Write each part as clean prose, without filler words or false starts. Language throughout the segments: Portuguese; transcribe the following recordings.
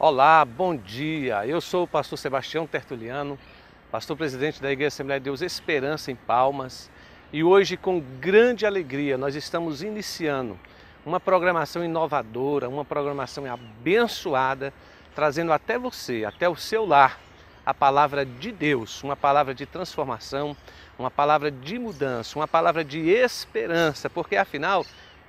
Olá, bom dia. Eu sou o pastor Sebastião Tertuliano, pastor presidente da Igreja Assembleia de Deus Esperança em Palmas. E hoje, com grande alegria, nós estamos iniciando uma programação inovadora, uma programação abençoada, trazendo até você, até o seu lar, a palavra de Deus, uma palavra de transformação, uma palavra de mudança, uma palavra de esperança, porque afinal,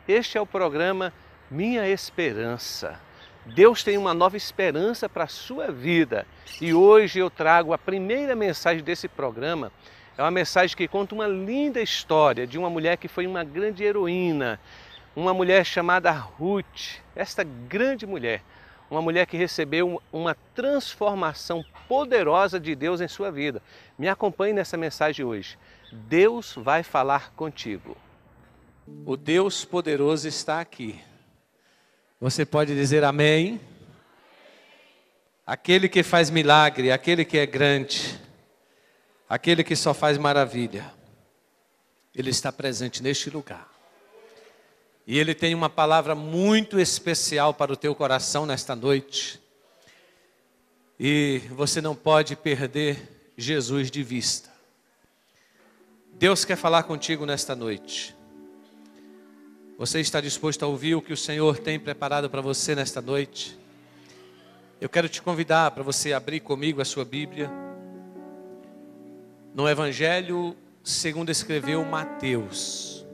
este é o programa Minha Esperança. Deus tem uma nova esperança para a sua vida e hoje eu trago a primeira mensagem desse programa. É uma mensagem que conta uma linda história de uma mulher que foi uma grande heroína, uma mulher chamada Ruth. Esta grande mulher, uma mulher que recebeu uma transformação poderosa de Deus em sua vida. Me acompanhe nessa mensagem hoje. Deus vai falar contigo. O Deus poderoso está aqui. Você pode dizer amém? Aquele que faz milagre, aquele que é grande, aquele que só faz maravilha, Ele está presente neste lugar. E Ele tem uma palavra muito especial para o teu coração nesta noite. E você não pode perder Jesus de vista. Deus quer falar contigo nesta noite. Você está disposto a ouvir o que o Senhor tem preparado para você nesta noite? Eu quero te convidar para você abrir comigo a sua Bíblia. No Evangelho segundo escreveu Mateus.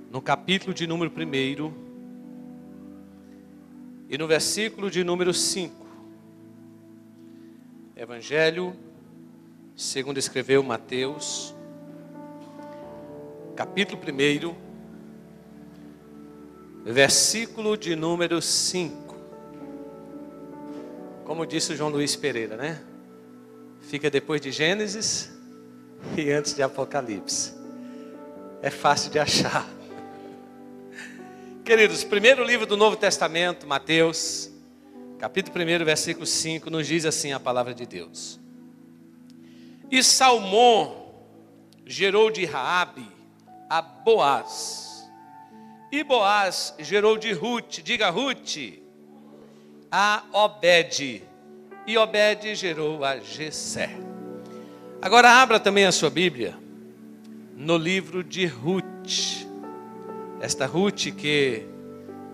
No capítulo de número 1 e no versículo de número 5. Evangelho segundo escreveu Mateus, capítulo 1, versículo de número 5. Como disse o João Luiz Pereira, né? Fica depois de Gênesis e antes de Apocalipse. É fácil de achar. Queridos, primeiro livro do Novo Testamento, Mateus, capítulo 1, versículo 5, nos diz assim a palavra de Deus. E Salmão gerou de Raabe a Boaz. E Boaz gerou de Ruth, diga Ruth, a Obed. E Obed gerou a Jessé. Agora abra também a sua Bíblia no livro de Ruth. Esta Ruth que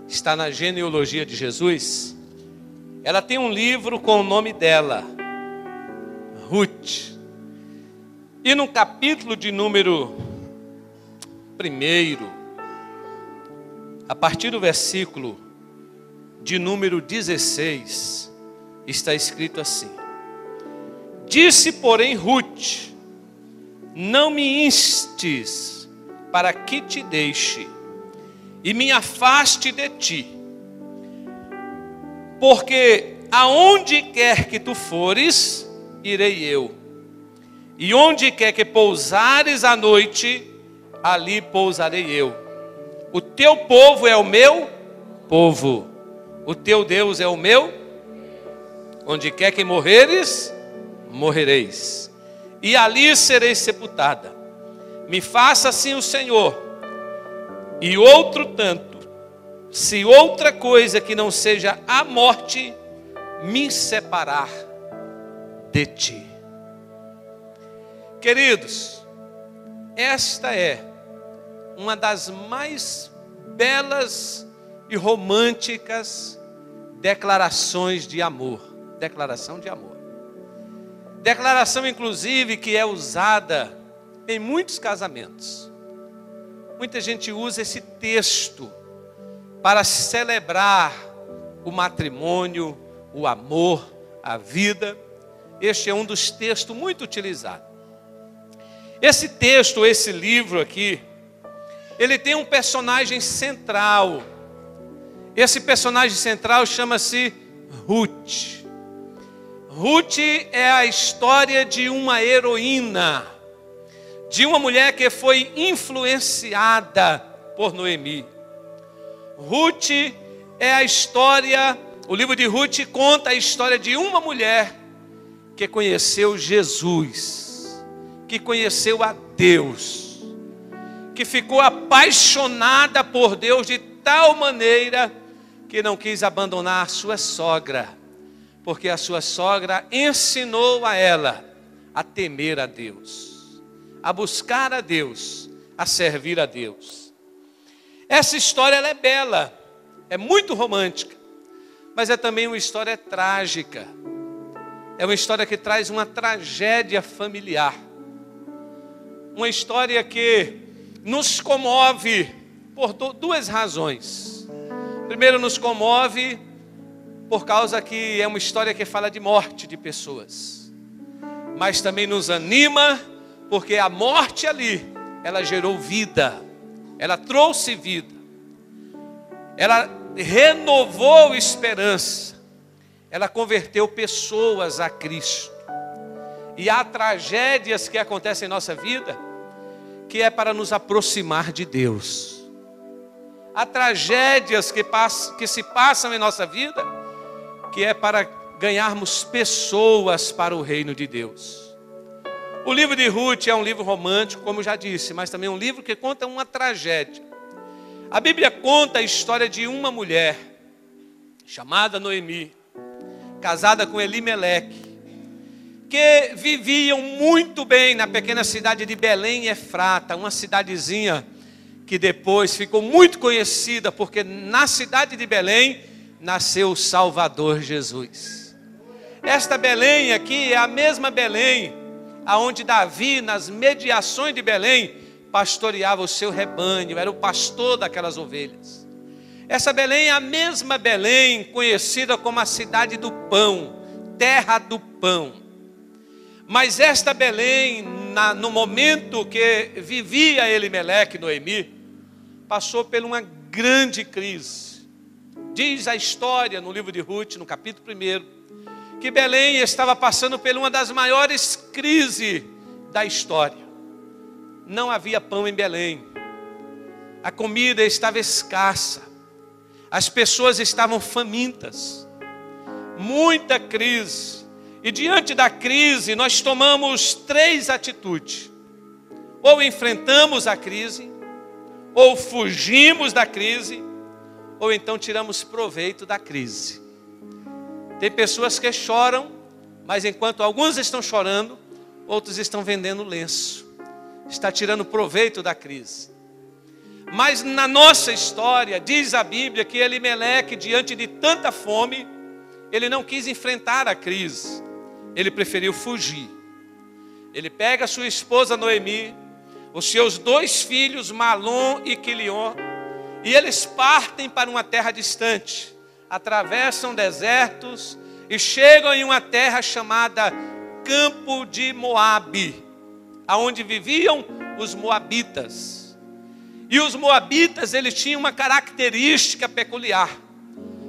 está na genealogia de Jesus, ela tem um livro com o nome dela, Ruth. E no capítulo de número 1, a partir do versículo de número 16, está escrito assim: Disse, porém, Ruth: Não me instes para que te deixe e me afaste de ti, porque aonde quer que tu fores, irei eu, e onde quer que pousares à noite, ali pousarei eu. O teu povo é o meu povo, o teu Deus é o meu. Onde quer que morreres, morrereis, e ali sereis sepultada. Me faça assim o Senhor, e outro tanto, se outra coisa que não seja a morte me separar de ti. Queridos, esta é uma das mais belas e românticas declarações de amor. Declaração de amor. Declaração, inclusive, que é usada em muitos casamentos. Muita gente usa esse texto para celebrar o matrimônio, o amor, a vida. Este é um dos textos muito utilizados. Esse texto, esse livro aqui, ele tem um personagem central. Esse personagem central chama-se Ruth. Ruth é a história de uma heroína, de uma mulher que foi influenciada por Noemi. Ruth é a história, o livro de Ruth conta a história de uma mulher que conheceu Jesus, que conheceu a Deus, que ficou apaixonada por Deus de tal maneira que não quis abandonar a sua sogra, porque a sua sogra ensinou a ela a temer a Deus, a buscar a Deus, a servir a Deus. Essa história ela é bela, é muito romântica, mas é também uma história trágica. É uma história que traz uma tragédia familiar. Uma história que nos comove por duas razões. Primeiro, nos comove por causa que é uma história que fala de morte de pessoas. Mas também nos anima porque a morte ali, ela gerou vida. Ela trouxe vida. Ela renovou esperança. Ela converteu pessoas a Cristo. E há tragédias que acontecem em nossa vida que é para nos aproximar de Deus. Há tragédias que se passam em nossa vida que é para ganharmos pessoas para o reino de Deus. O livro de Ruth é um livro romântico, como eu já disse, mas também é um livro que conta uma tragédia. A Bíblia conta a história de uma mulher chamada Noemi, casada com Elimeleque, que viviam muito bem na pequena cidade de Belém e Efrata, uma cidadezinha que depois ficou muito conhecida, porque na cidade de Belém nasceu o Salvador Jesus. Esta Belém aqui é a mesma Belém aonde Davi, nas mediações de Belém, pastoreava o seu rebanho, era o pastor daquelas ovelhas. Essa Belém é a mesma Belém conhecida como a cidade do pão, terra do pão. Mas esta Belém, no momento que vivia Elimeleque e Noemi, passou por uma grande crise. Diz a história no livro de Ruth, no capítulo 1, que Belém estava passando por uma das maiores crises da história. Não havia pão em Belém. A comida estava escassa. As pessoas estavam famintas. Muita crise. E diante da crise, nós tomamos 3 atitudes. Ou enfrentamos a crise, ou fugimos da crise, ou então tiramos proveito da crise. Tem pessoas que choram, mas enquanto alguns estão chorando, outros estão vendendo lenço. Está tirando proveito da crise. Mas na nossa história, diz a Bíblia que Elimeleque, diante de tanta fome, ele não quis enfrentar a crise. Ele preferiu fugir. Ele pega a sua esposa Noemi, os seus 2 filhos, Malom e Quilion, e eles partem para uma terra distante. Atravessam desertos e chegam em uma terra chamada Campo de Moabe, aonde viviam os moabitas. E os moabitas, eles tinham uma característica peculiar,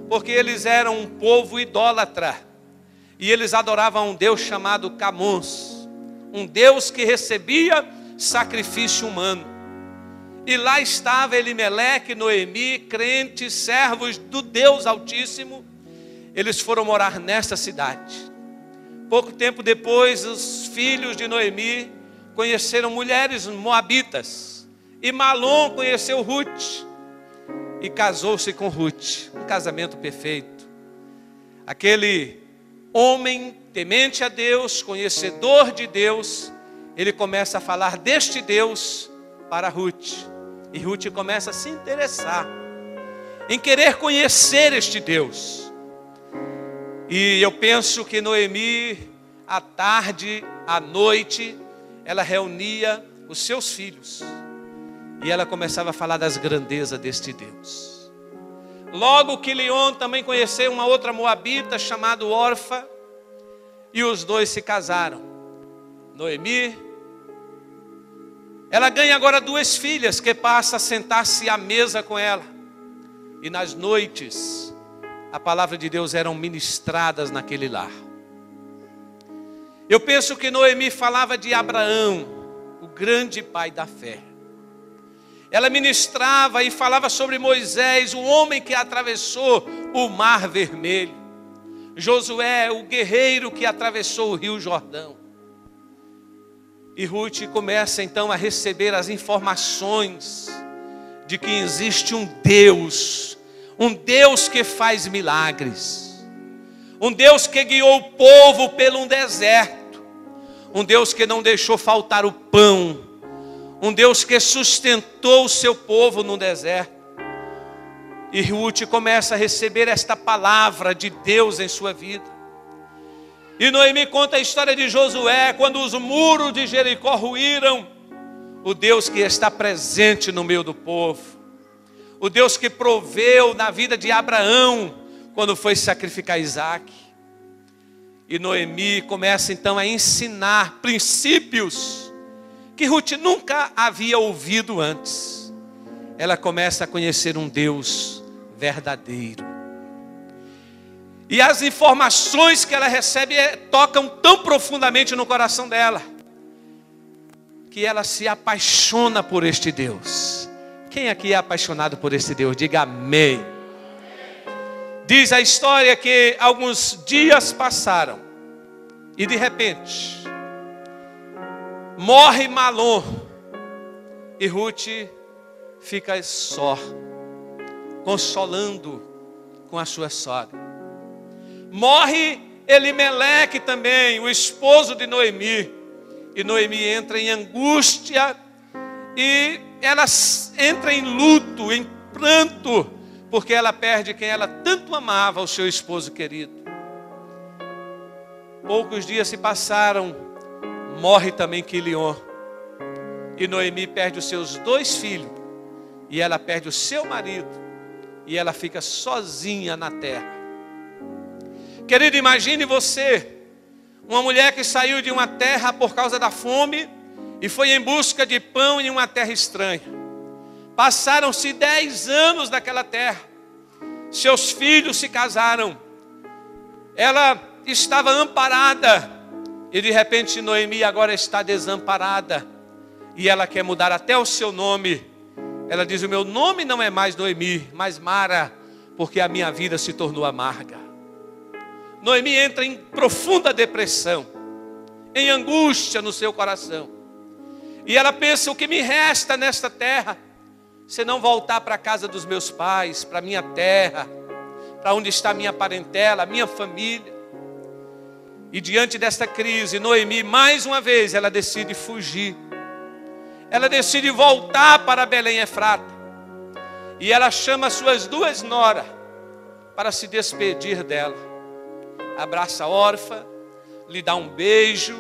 porque eles eram um povo idólatra, e eles adoravam um Deus chamado Camons, um Deus que recebia sacrifício humano. E lá estava Elimeleque, Noemi, crentes, servos do Deus Altíssimo. Eles foram morar nesta cidade. Pouco tempo depois, os filhos de Noemi conheceram mulheres moabitas. E Malom conheceu Ruth e casou-se com Ruth. Um casamento perfeito. Aquele homem temente a Deus, conhecedor de Deus, ele começa a falar deste Deus para Ruth. E Ruth começa a se interessar em querer conhecer este Deus. E eu penso que Noemi, à tarde, à noite, ela reunia os seus filhos. E ela começava a falar das grandezas deste Deus. Logo Quilion também conheceu uma outra moabita chamada Orfa. E os 2 se casaram. Noemi, ela ganha agora 2 filhas que passa a sentar-se à mesa com ela. E nas noites, a palavra de Deus eram ministradas naquele lar. Eu penso que Noemi falava de Abraão, o grande pai da fé. Ela ministrava e falava sobre Moisés, o homem que atravessou o mar vermelho. Josué, o guerreiro que atravessou o rio Jordão. E Ruth começa então a receber as informações de que existe um Deus, um Deus que faz milagres, um Deus que guiou o povo pelo um deserto, um Deus que não deixou faltar o pão, um Deus que sustentou o seu povo no deserto. E Ruth começa a receber esta palavra de Deus em sua vida. E Noemi conta a história de Josué, quando os muros de Jericó ruíram, o Deus que está presente no meio do povo, o Deus que proveu na vida de Abraão, quando foi sacrificar Isaac. E Noemi começa então a ensinar princípios que Ruth nunca havia ouvido antes. Ela começa a conhecer um Deus verdadeiro. E as informações que ela recebe tocam tão profundamente no coração dela, que ela se apaixona por este Deus. Quem aqui é apaixonado por este Deus? Diga amém. Diz a história que alguns dias passaram e de repente morre Malom e Ruth fica só, consolando com a sua sogra. Morre Elimeleque também, o esposo de Noemi, e Noemi entra em angústia e ela entra em luto, em pranto, porque ela perde quem ela tanto amava, o seu esposo querido. Poucos dias se passaram, morre também Quilion, e Noemi perde os seus 2 filhos, e ela perde o seu marido, e ela fica sozinha na terra. Querido, imagine você, uma mulher que saiu de uma terra por causa da fome e foi em busca de pão em uma terra estranha. Passaram-se 10 anos naquela terra, seus filhos se casaram, ela estava amparada e de repente Noemi agora está desamparada e ela quer mudar até o seu nome. Ela diz: o meu nome não é mais Noemi, mas Mara, porque a minha vida se tornou amarga. Noemi entra em profunda depressão, em angústia no seu coração. E ela pensa: o que me resta nesta terra, se não voltar para a casa dos meus pais, para a minha terra, para onde está a minha parentela, a minha família. E diante desta crise, Noemi, mais uma vez, ela decide fugir. Ela decide voltar para Belém Efrata. E ela chama suas 2 noras para se despedir dela. Abraça a órfã, lhe dá um beijo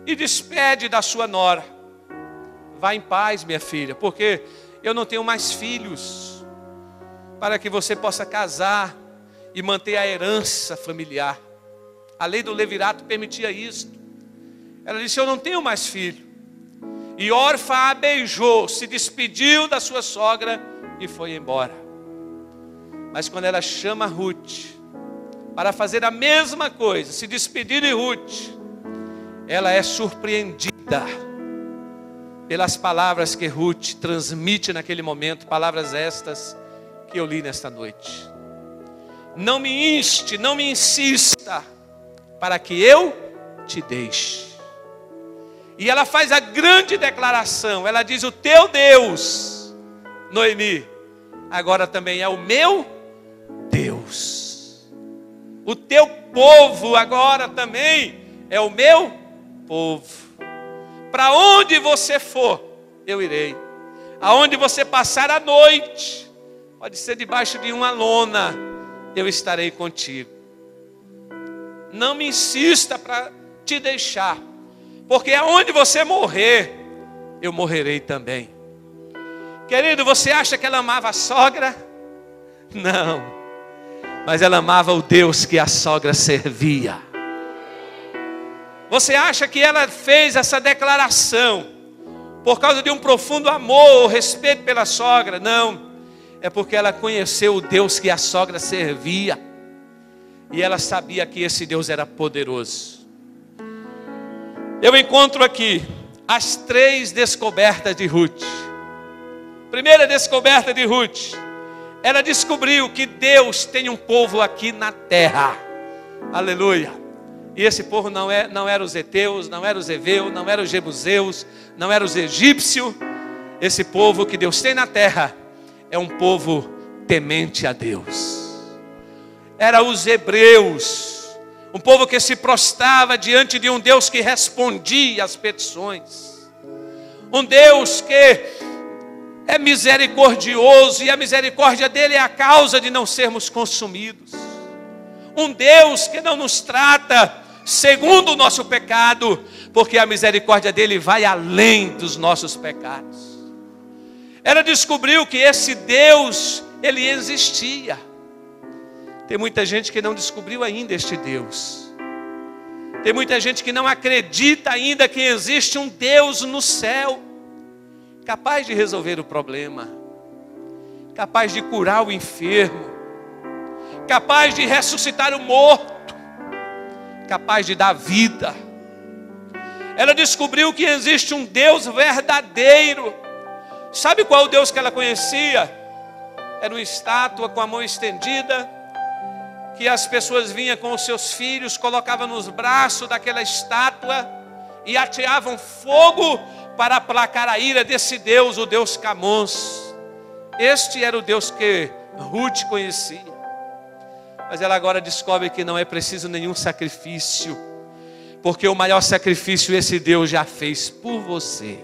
e despede da sua nora. Vá em paz, minha filha, porque eu não tenho mais filhos, para que você possa casar e manter a herança familiar. A lei do levirato permitia isso. Ela disse: eu não tenho mais filho. E órfã a beijou, se despediu da sua sogra e foi embora. Mas quando ela chama Ruth para fazer a mesma coisa, se despedir de Ruth, ela é surpreendida pelas palavras que Ruth transmite naquele momento, palavras estas que eu li nesta noite. Não me inste, não me insista, para que eu te deixe. E ela faz a grande declaração, ela diz: o teu Deus, Noemi, agora também é o meu Deus. O teu povo agora também é o meu povo. Para onde você for, eu irei. Aonde você passar a noite, pode ser debaixo de uma lona, eu estarei contigo. Não me insista para te deixar, porque aonde você morrer, eu morrerei também. Querido, você acha que ela amava a sogra? Não. Mas ela amava o Deus que a sogra servia. Você acha que ela fez essa declaração por causa de um profundo amor, respeito pela sogra? Não. É porque ela conheceu o Deus que a sogra servia. E ela sabia que esse Deus era poderoso. Eu encontro aqui as 3 descobertas de Ruth. Primeira descoberta de Ruth: ela descobriu que Deus tem um povo aqui na terra. Aleluia. E esse povo não era os heteus, não era os heveus, não era os jebuseus, não era os egípcios. Esse povo que Deus tem na terra é um povo temente a Deus. Era os hebreus, um povo que se prostrava diante de um Deus que respondia às petições. Um Deus que é misericordioso, e a misericórdia dele é a causa de não sermos consumidos. Um Deus que não nos trata segundo o nosso pecado, porque a misericórdia dele vai além dos nossos pecados. Ela descobriu que esse Deus, ele existia. Tem muita gente que não descobriu ainda este Deus. Tem muita gente que não acredita ainda que existe um Deus no céu, capaz de resolver o problema, capaz de curar o enfermo, capaz de ressuscitar o morto, capaz de dar vida. Ela descobriu que existe um Deus verdadeiro. Sabe qual o Deus que ela conhecia? Era uma estátua com a mão estendida, que as pessoas vinham com os seus filhos, colocavam nos braços daquela estátua e ateavam fogo para aplacar a ira desse Deus, o Deus Camões. Este era o Deus que Ruth conhecia. Mas ela agora descobre que não é preciso nenhum sacrifício, porque o maior sacrifício esse Deus já fez por você.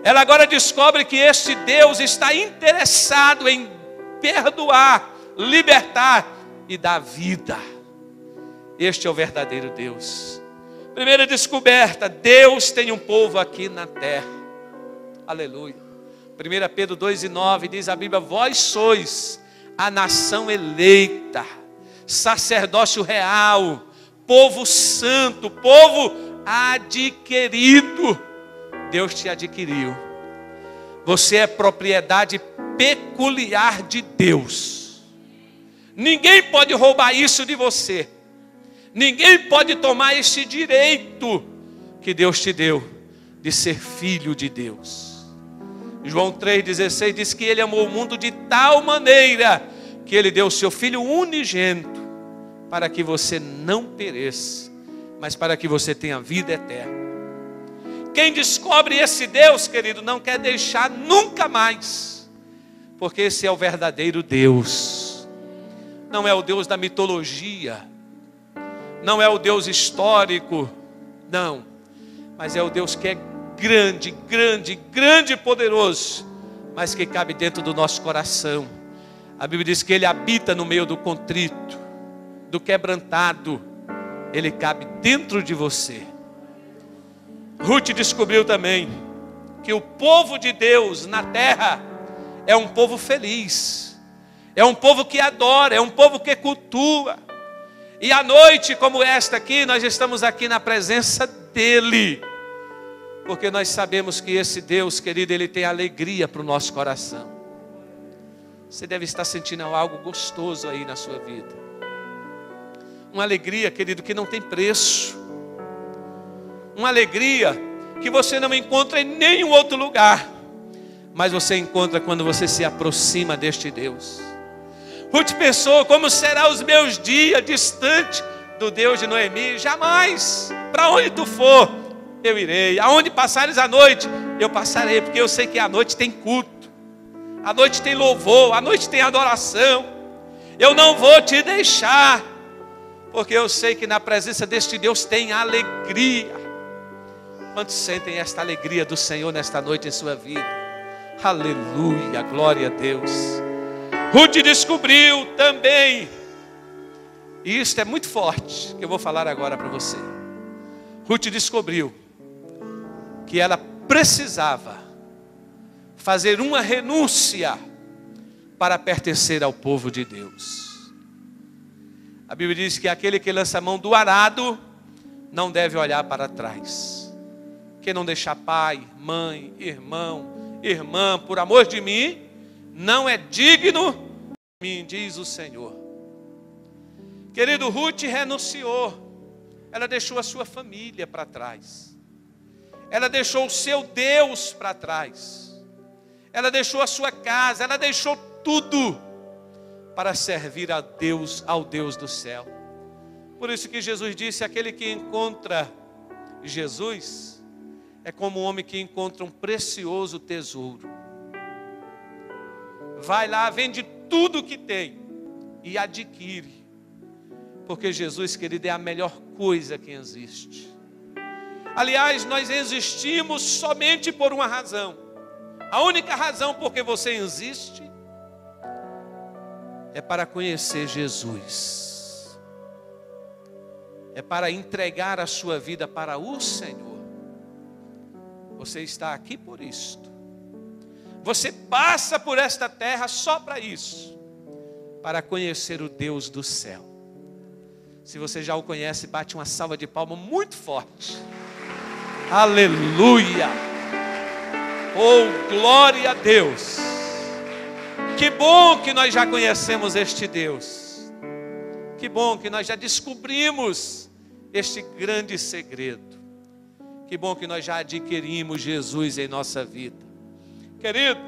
Ela agora descobre que este Deus está interessado em perdoar, libertar e dar vida. Este é o verdadeiro Deus. Primeira descoberta: Deus tem um povo aqui na terra. Aleluia. 1 Pedro 2:9 diz a Bíblia: vós sois a nação eleita, sacerdócio real, povo santo, povo adquirido. Deus te adquiriu. Você é propriedade peculiar de Deus. Ninguém pode roubar isso de você. Ninguém pode tomar este direito que Deus te deu de ser filho de Deus. João 3,16 diz que Ele amou o mundo de tal maneira que Ele deu o seu Filho unigênito para que você não pereça, mas para que você tenha vida eterna. Quem descobre esse Deus, querido, não quer deixar nunca mais, porque esse é o verdadeiro Deus. Não é o Deus da mitologia, não é o Deus histórico, não, mas é o Deus que é grande, grande, grande e poderoso, mas que cabe dentro do nosso coração. A Bíblia diz que Ele habita no meio do contrito, do quebrantado. Ele cabe dentro de você. Ruth descobriu também que o povo de Deus na terra é um povo feliz, é um povo que adora, é um povo que cultua. E à noite como esta aqui, nós estamos aqui na presença dEle, porque nós sabemos que esse Deus, querido, Ele tem alegria para o nosso coração. Você deve estar sentindo algo gostoso aí na sua vida. Uma alegria, querido, que não tem preço. Uma alegria que você não encontra em nenhum outro lugar, mas você encontra quando você se aproxima deste Deus. Ruth pensou: como serão os meus dias distante do Deus de Noemi? Jamais. Para onde tu for, eu irei. Aonde passares a noite, eu passarei, porque eu sei que à noite tem culto, à noite tem louvor, à noite tem adoração. Eu não vou te deixar, porque eu sei que na presença deste Deus tem alegria. Quantos sentem esta alegria do Senhor nesta noite em sua vida? Aleluia, glória a Deus. Ruth descobriu também, e isto é muito forte, que eu vou falar agora para você. Ruth descobriu que ela precisava fazer uma renúncia para pertencer ao povo de Deus. A Bíblia diz que aquele que lança a mão do arado não deve olhar para trás. Quem não deixar pai, mãe, irmão, irmã, por amor de mim, não é digno de mim, diz o Senhor. Querido, Ruth renunciou. Ela deixou a sua família para trás. Ela deixou o seu Deus para trás. Ela deixou a sua casa. Ela deixou tudo para servir a Deus, ao Deus do céu. Por isso que Jesus disse: aquele que encontra Jesus é como um homem que encontra um precioso tesouro. vai lá, vende tudo que tem e adquire. Porque Jesus, querido, é a melhor coisa que existe. Aliás, nós existimos somente por uma razão. A única razão por que você existe é para conhecer Jesus. É para entregar a sua vida para o Senhor. Você está aqui por isto. Você passa por esta terra só para isso. Para conhecer o Deus do céu. Se você já o conhece, bate uma salva de palmas muito forte. Aleluia! Oh, glória a Deus! Que bom que nós já conhecemos este Deus. Que bom que nós já descobrimos este grande segredo. Que bom que nós já adquirimos Jesus em nossa vida. Querido,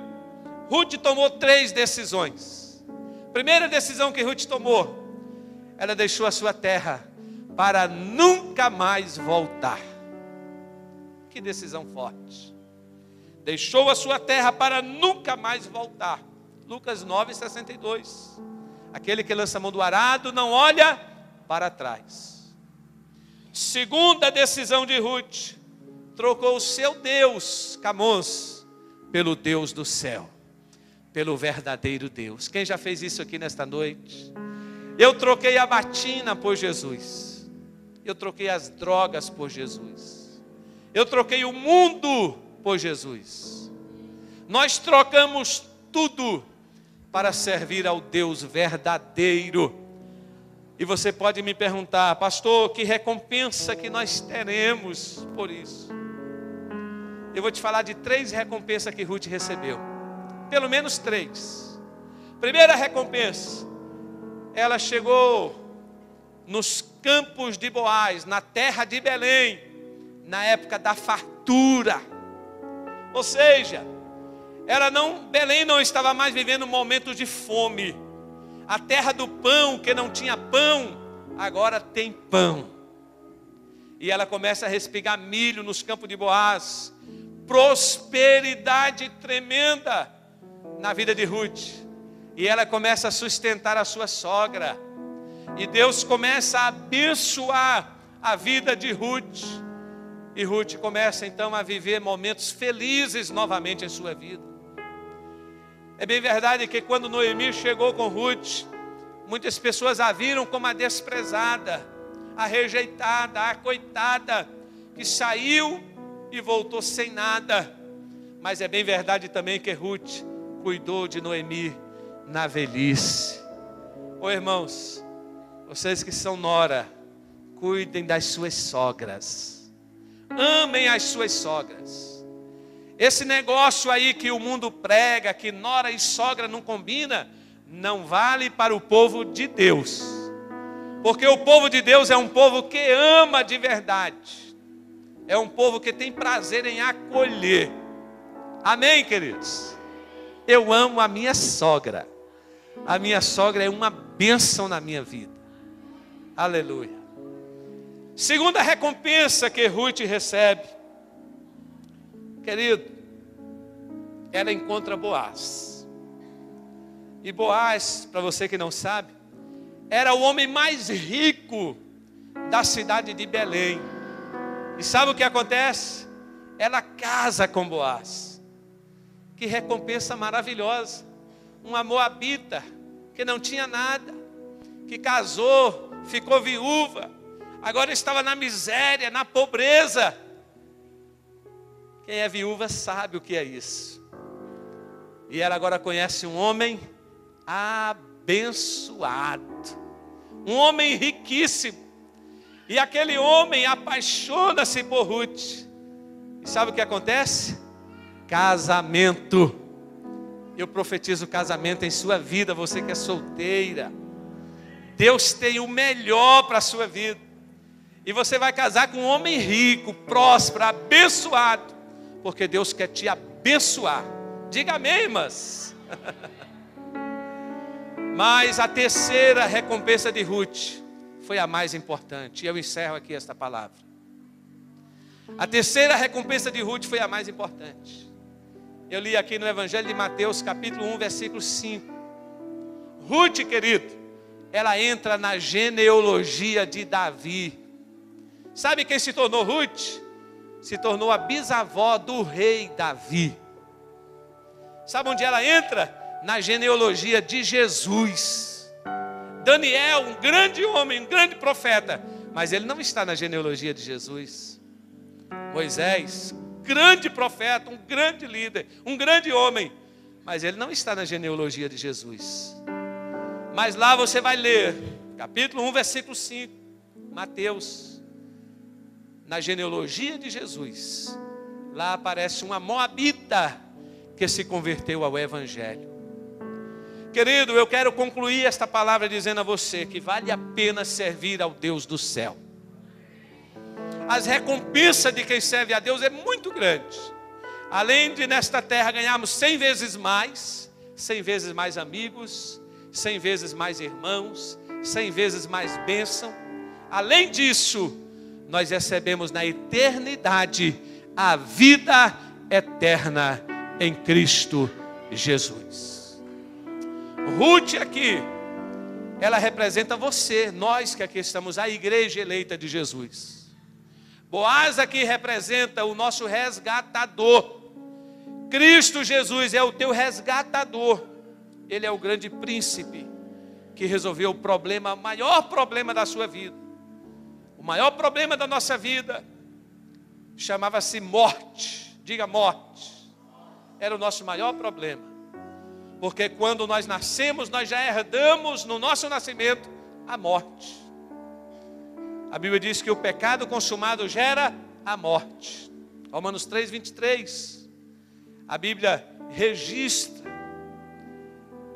Ruth tomou 3 decisões. Primeira decisão que Ruth tomou, ela deixou a sua terra para nunca mais voltar. Que decisão forte. Deixou a sua terra para nunca mais voltar. Lucas 9:62. Aquele que lança a mão do arado não olha para trás. Segunda decisão de Ruth, trocou o seu Deus, Camós, pelo Deus do céu, pelo verdadeiro Deus. Quem já fez isso aqui nesta noite? Eu troquei a batina por Jesus. Eu troquei as drogas por Jesus. Eu troquei o mundo por Jesus. Nós trocamos tudo para servir ao Deus verdadeiro. E você pode me perguntar, pastor, que recompensa que nós teremos por isso? Eu vou te falar de 3 recompensas que Ruth recebeu. Pelo menos 3. Primeira recompensa, ela chegou nos campos de Boaz, na terra de Belém, na época da fartura. Ou seja, Belém não estava mais vivendo momentos de fome. A terra do pão, que não tinha pão, agora tem pão. E ela começa a respigar milho nos campos de Boaz. Prosperidade tremenda na vida de Ruth. E ela começa a sustentar a sua sogra. E Deus começa a abençoar a vida de Ruth. E Ruth começa então a viver momentos felizes novamente em sua vida. É bem verdade que quando Noemi chegou com Ruth, muitas pessoas a viram como a desprezada, a rejeitada, a coitada, que saiu e voltou sem nada. Mas é bem verdade também que Ruth cuidou de Noemi na velhice. Ô irmãos, vocês que são nora, cuidem das suas sogras. Amem as suas sogras. Esse negócio aí que o mundo prega, que nora e sogra não combina, não vale para o povo de Deus. Porque o povo de Deus é um povo que ama de verdade. É um povo que tem prazer em acolher. Amém, queridos? Eu amo a minha sogra. A minha sogra é uma bênção na minha vida. Aleluia. Segunda recompensa que Ruth recebe, querido, ela encontra Boaz. E Boaz, para você que não sabe, era o homem mais rico da cidade de Belém. E sabe o que acontece? Ela casa com Boaz. Que recompensa maravilhosa. Uma moabita que não tinha nada, que casou, ficou viúva, agora estava na miséria, na pobreza. Quem é viúva sabe o que é isso. E ela agora conhece um homem abençoado, um homem riquíssimo. E aquele homem apaixona-se por Ruth. E sabe o que acontece? Casamento. Eu profetizo casamento em sua vida, você que é solteira. Deus tem o melhor para a sua vida. E você vai casar com um homem rico, próspero, abençoado. Porque Deus quer te abençoar. Diga amém, irmãs. Mas a terceira recompensa de Ruth foi a mais importante. E eu encerro aqui esta palavra. A terceira recompensa de Ruth foi a mais importante. Eu li aqui no Evangelho de Mateus, capítulo 1, versículo 5. Ruth, querido, ela entra na genealogia de Davi. Sabe quem se tornou Ruth? Se tornou a bisavó do rei Davi. Sabe onde ela entra? Na genealogia de Jesus. Daniel, um grande homem, um grande profeta, mas ele não está na genealogia de Jesus. Moisés, grande profeta, um grande líder, um grande homem, mas ele não está na genealogia de Jesus. Mas lá você vai ler, capítulo 1, versículo 5, Mateus, na genealogia de Jesus, lá aparece uma moabita que se converteu ao Evangelho. Querido, eu quero concluir esta palavra dizendo a você que vale a pena servir ao Deus do céu. As recompensas de quem serve a Deus é muito grande. Além de nesta terra ganharmos 100 vezes mais, 100 vezes mais amigos, 100 vezes mais irmãos, 100 vezes mais bênção. Além disso, nós recebemos na eternidade a vida eterna em Cristo Jesus. Ruth aqui, ela representa você, nós que aqui estamos, a igreja eleita de Jesus. Boaz aqui representa o nosso resgatador. Cristo Jesus é o teu resgatador. Ele é o grande príncipe que resolveu o problema, o maior problema da sua vida. O maior problema da nossa vida chamava-se morte. Diga morte. Era o nosso maior problema. Porque quando nós nascemos, nós já herdamos no nosso nascimento a morte. A Bíblia diz que o pecado consumado gera a morte. Romanos 3, 23. A Bíblia registra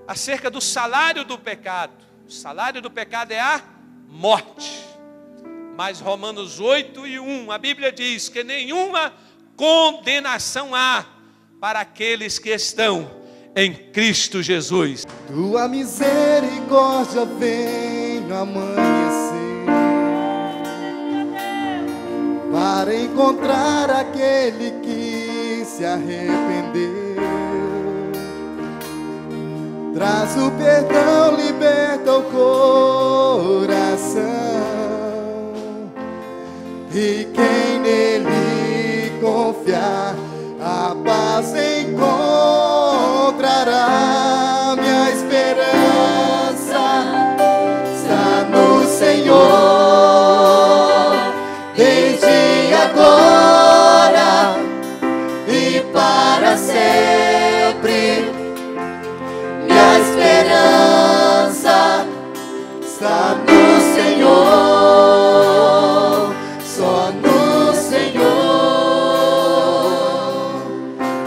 acerca do salário do pecado. O salário do pecado é a morte. Mas Romanos 8 e 1, a Bíblia diz que nenhuma condenação há para aqueles que estão em Cristo Jesus. Tua misericórdia vem no amanhecer, para encontrar aquele que se arrependeu. Traz o perdão, liberta o coração, e quem nele confiar, a paz encontrará. Minha esperança está no Senhor, desde agora e para sempre. Minha esperança está no Senhor, só no Senhor.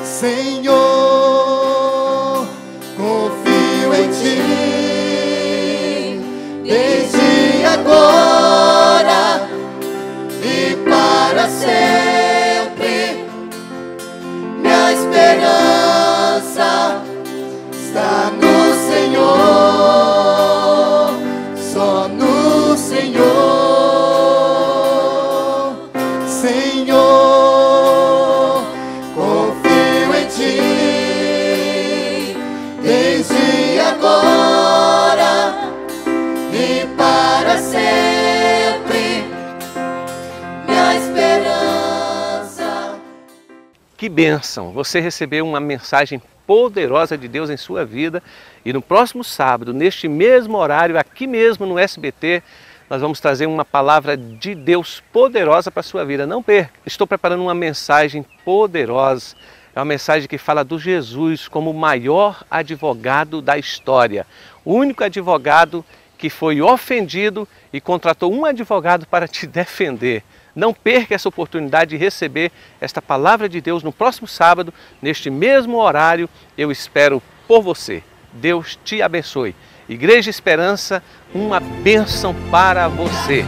Senhor, confio em Ti, desde agora e para sempre. Minha esperança está no Senhor, só no Senhor. Senhor, confio em Ti, desde agora e para sempre. Minha esperança. Que bênção! Você recebeu uma mensagem poderosa de Deus em sua vida. E no próximo sábado, neste mesmo horário, aqui mesmo no SBT, nós vamos trazer uma palavra de Deus poderosa para a sua vida. Não perca! Estou preparando uma mensagem poderosa. É uma mensagem que fala do Jesus como o maior advogado da história. O único advogado que foi ofendido e contratou um advogado para te defender. Não perca essa oportunidade de receber esta palavra de Deus no próximo sábado, neste mesmo horário. Eu espero por você. Deus te abençoe. Igreja Esperança, uma bênção para você.